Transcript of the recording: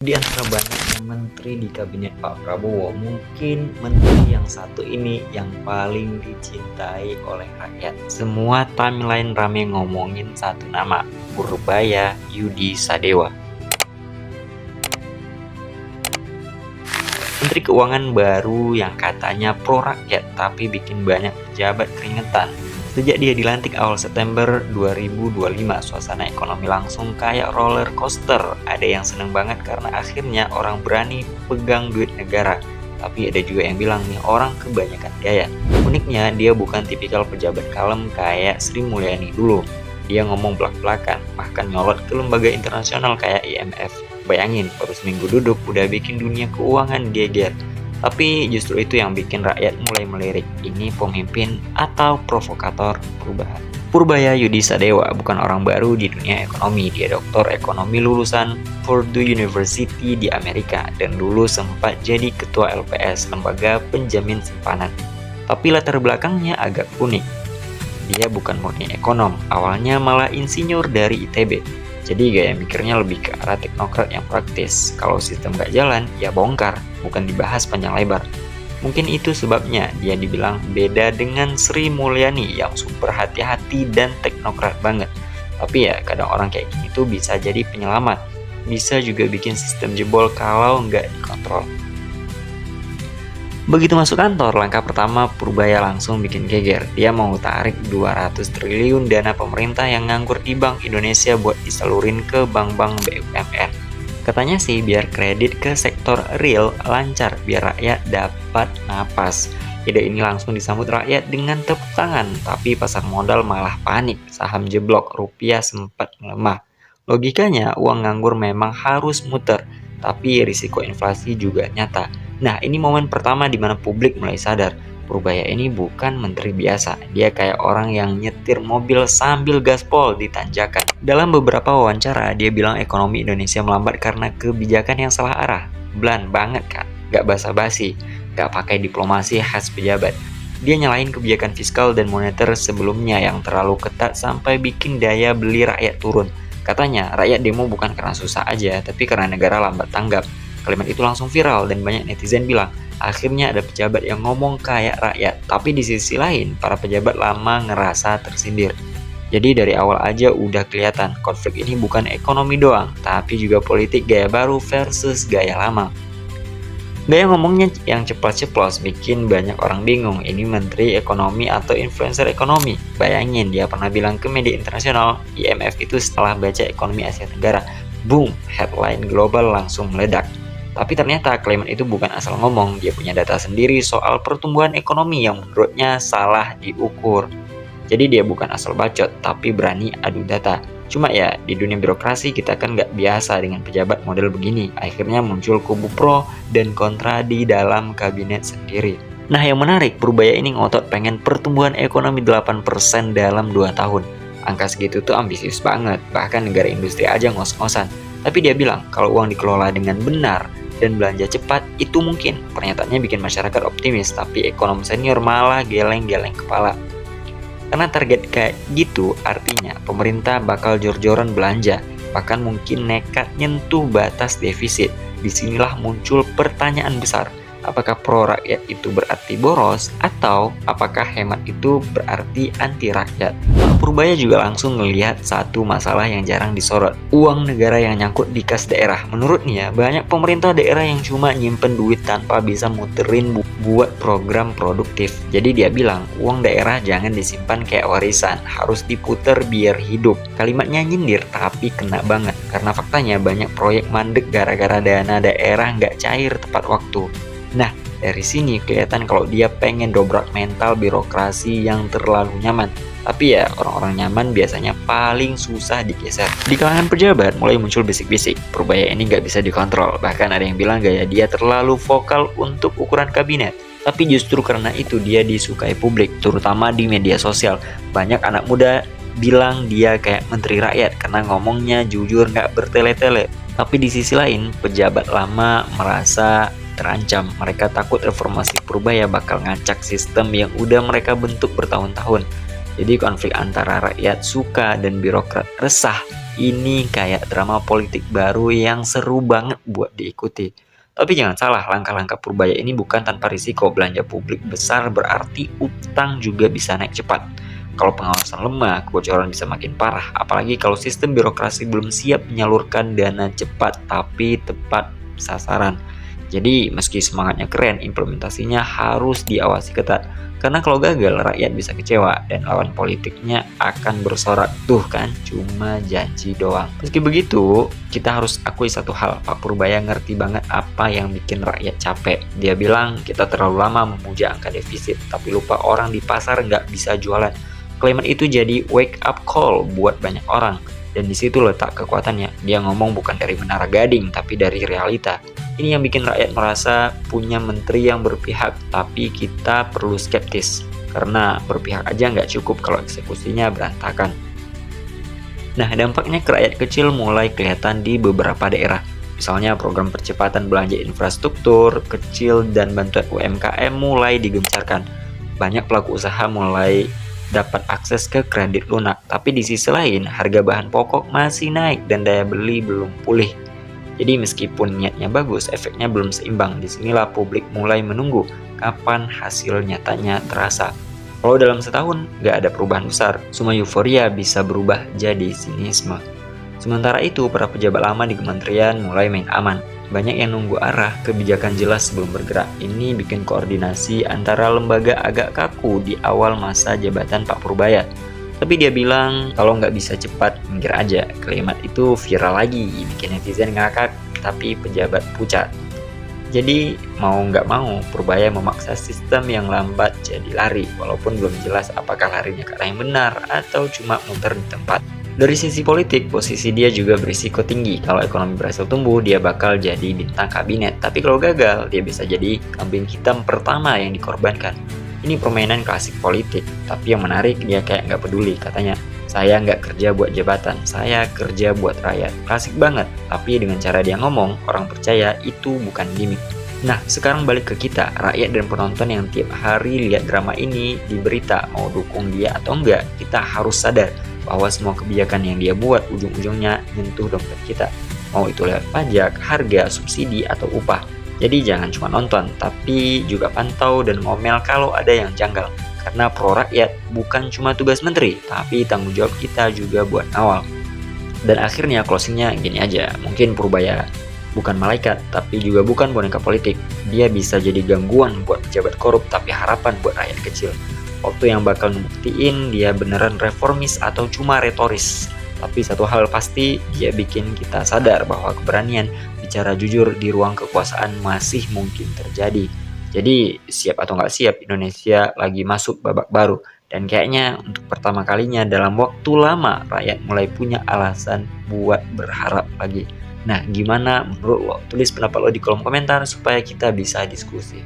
Di antara banyaknya menteri di kabinet Pak Prabowo, mungkin menteri yang satu ini yang paling dicintai oleh rakyat. Semua timeline rame ngomongin satu nama, Purbaya Yudi Sadewa. Menteri Keuangan baru yang katanya pro rakyat tapi bikin banyak pejabat keringetan. Sejak dia dilantik awal September 2025, suasana ekonomi langsung kayak roller coaster. Ada yang seneng banget karena akhirnya orang berani pegang duit negara. Tapi ada juga yang bilang nih orang kebanyakan gaya. Uniknya dia bukan tipikal pejabat kalem kayak Sri Mulyani dulu. Dia ngomong belak-belakan, bahkan nyolot ke lembaga internasional kayak IMF. Bayangin, baru seminggu duduk udah bikin dunia keuangan geger. Tapi justru itu yang bikin rakyat mulai melirik, ini pemimpin atau provokator perubahan. Purbaya Yudi Sadewa bukan orang baru di dunia ekonomi. Dia doktor ekonomi lulusan Purdue University di Amerika dan dulu sempat jadi ketua LPS, lembaga penjamin simpanan. Tapi latar belakangnya agak unik. Dia bukan murni ekonom, awalnya malah insinyur dari ITB. Jadi gaya mikirnya lebih ke arah teknokrat yang praktis. Kalau sistem gak jalan, ya bongkar, bukan dibahas panjang lebar. Mungkin itu sebabnya dia dibilang beda dengan Sri Mulyani yang super hati-hati dan teknokrat banget. Tapi ya kadang orang kayak gini tuh bisa jadi penyelamat. Bisa juga bikin sistem jebol kalau nggak dikontrol. Begitu masuk kantor, langkah pertama Purbaya langsung bikin geger. Dia mau tarik 200 triliun dana pemerintah yang nganggur di Bank Indonesia buat disalurin ke bank-bank BUMN. Katanya sih biar kredit ke sektor real lancar, biar rakyat dapat napas. Ide ini langsung disambut rakyat dengan tepuk tangan, tapi pasar modal malah panik. Saham jeblok, rupiah sempat melemah. Logikanya uang nganggur memang harus muter, tapi risiko inflasi juga nyata. Nah, ini momen pertama di mana publik mulai sadar, Purbaya ini bukan menteri biasa. Dia kayak orang yang nyetir mobil sambil gaspol di tanjakan. Dalam beberapa wawancara, dia bilang ekonomi Indonesia melambat karena kebijakan yang salah arah. Bland banget kan? Gak basa-basi, gak pakai diplomasi khas pejabat. Dia nyalain kebijakan fiskal dan moneter sebelumnya yang terlalu ketat sampai bikin daya beli rakyat turun. Katanya, rakyat demo bukan karena susah aja, tapi karena negara lambat tanggap. Kalimat itu langsung viral dan banyak netizen bilang, akhirnya ada pejabat yang ngomong kayak rakyat. Tapi di sisi lain, para pejabat lama ngerasa tersindir. Jadi dari awal aja udah kelihatan, konflik ini bukan ekonomi doang, tapi juga politik gaya baru versus gaya lama. Gaya ngomongnya yang ceplos-ceplos bikin banyak orang bingung, ini menteri ekonomi atau influencer ekonomi. Bayangin dia pernah bilang ke media internasional, IMF itu setelah baca ekonomi Asia Tenggara. Boom, headline global langsung meledak. Tapi ternyata kalimat itu bukan asal ngomong, dia punya data sendiri soal pertumbuhan ekonomi yang menurutnya salah diukur. Jadi dia bukan asal bacot, tapi berani adu data. Cuma ya, di dunia birokrasi kita kan nggak biasa dengan pejabat model begini. Akhirnya muncul kubu pro dan kontra di dalam kabinet sendiri. Nah yang menarik, Purbaya ini ngotot pengen pertumbuhan ekonomi 8% dalam 2 tahun. Angka segitu tuh ambisius banget, bahkan negara industri aja ngos-ngosan. Tapi dia bilang kalau uang dikelola dengan benar dan belanja cepat itu mungkin. Pernyataannya bikin masyarakat optimis, tapi ekonom senior malah geleng-geleng kepala. Karena target kayak gitu artinya pemerintah bakal jor-joran belanja, bahkan mungkin nekat nyentuh batas defisit. Disinilah muncul pertanyaan besar. Apakah pro rakyat itu berarti boros atau apakah hemat itu berarti anti rakyat? Pak Purbaya juga langsung ngelihat satu masalah yang jarang disorot, uang negara yang nyangkut di kas daerah. Menurutnya banyak pemerintah daerah yang cuma nyimpen duit tanpa bisa muterin buat program produktif. Jadi dia bilang uang daerah jangan disimpan kayak warisan, harus diputer biar hidup. Kalimatnya nyindir tapi kena banget karena faktanya banyak proyek mandek gara-gara dana daerah nggak cair tepat waktu. Nah, dari sini kelihatan kalau dia pengen dobrak mental birokrasi yang terlalu nyaman. Tapi ya, orang-orang nyaman biasanya paling susah digeser. Di kalangan pejabat mulai muncul bisik-bisik, Purbaya ini nggak bisa dikontrol. Bahkan ada yang bilang gaya dia terlalu vokal untuk ukuran kabinet. Tapi justru karena itu dia disukai publik, terutama di media sosial. Banyak anak muda bilang dia kayak menteri rakyat karena ngomongnya jujur nggak bertele-tele. Tapi di sisi lain, pejabat lama merasa terancam. Mereka takut reformasi Purbaya bakal ngacak sistem yang udah mereka bentuk bertahun-tahun. Jadi konflik antara rakyat suka dan birokrat resah ini kayak drama politik baru yang seru banget buat diikuti. Tapi jangan salah, langkah-langkah Purbaya ini bukan tanpa risiko. Belanja publik besar berarti utang juga bisa naik cepat. Kalau pengawasan lemah, kebocoran bisa makin parah. Apalagi kalau sistem birokrasi belum siap menyalurkan dana cepat tapi tepat sasaran. Jadi meski semangatnya keren, implementasinya harus diawasi ketat. Karena kalau gagal, rakyat bisa kecewa dan lawan politiknya akan bersorak, tuh kan cuma janji doang. Meski begitu, kita harus akui satu hal, Pak Purbaya ngerti banget apa yang bikin rakyat capek. Dia bilang kita terlalu lama memuja angka defisit, tapi lupa orang di pasar nggak bisa jualan. Kalimat itu jadi wake up call buat banyak orang. Dan di situ letak kekuatannya. Dia ngomong bukan dari menara gading, tapi dari realita. Ini yang bikin rakyat merasa punya menteri yang berpihak, tapi kita perlu skeptis. Karena berpihak aja nggak cukup kalau eksekusinya berantakan. Nah, dampaknya ke rakyat kecil mulai kelihatan di beberapa daerah. Misalnya program percepatan belanja infrastruktur kecil dan bantuan UMKM mulai digencarkan. Banyak pelaku usaha mulai dapat akses ke kredit lunak, tapi di sisi lain harga bahan pokok masih naik dan daya beli belum pulih. Jadi meskipun niatnya bagus, efeknya belum seimbang. Disinilah publik mulai menunggu kapan hasil nyatanya terasa. Kalau dalam setahun nggak ada perubahan besar, semua euforia bisa berubah jadi sinisme. Sementara itu, para pejabat lama di kementerian mulai main aman. Banyak yang nunggu arah kebijakan jelas sebelum bergerak. Ini bikin koordinasi antara lembaga agak kaku di awal masa jabatan Pak Purbaya. Tapi dia bilang kalau nggak bisa cepat, minggir aja. Kalimat itu viral lagi, bikin netizen ngakak, tapi pejabat pucat. Jadi mau nggak mau, Purbaya memaksa sistem yang lambat jadi lari, walaupun belum jelas apakah larinya ke arah yang benar atau cuma muter di tempat. Dari sisi politik, posisi dia juga berisiko tinggi. Kalau ekonomi berhasil tumbuh, dia bakal jadi bintang kabinet. Tapi kalau gagal, dia bisa jadi kambing hitam pertama yang dikorbankan. Ini permainan klasik politik. Tapi yang menarik, dia kayak nggak peduli. Katanya, saya nggak kerja buat jabatan, saya kerja buat rakyat. Klasik banget. Tapi dengan cara dia ngomong, orang percaya itu bukan gimmick. Nah, sekarang balik ke kita, rakyat dan penonton yang tiap hari lihat drama ini di berita, mau dukung dia atau enggak, kita harus sadar bahwa semua kebijakan yang dia buat ujung-ujungnya nyentuh dompet kita. Mau itu lewat pajak, harga, subsidi, atau upah. Jadi jangan cuma nonton, tapi juga pantau dan ngomel kalau ada yang janggal. Karena pro rakyat bukan cuma tugas menteri, tapi tanggung jawab kita juga buat awal. Dan akhirnya closingnya gini aja, mungkin Purbaya bukan malaikat, tapi juga bukan boneka politik. Dia bisa jadi gangguan buat pejabat korup, tapi harapan buat rakyat kecil. Waktu yang bakal ngebuktiin dia beneran reformis atau cuma retoris. Tapi satu hal pasti, dia bikin kita sadar bahwa keberanian bicara jujur di ruang kekuasaan masih mungkin terjadi. Jadi siap atau nggak siap, Indonesia lagi masuk babak baru. Dan kayaknya untuk pertama kalinya dalam waktu lama, rakyat mulai punya alasan buat berharap lagi. Nah, gimana menurut lo? Tulis pendapat lo di kolom komentar supaya kita bisa diskusi.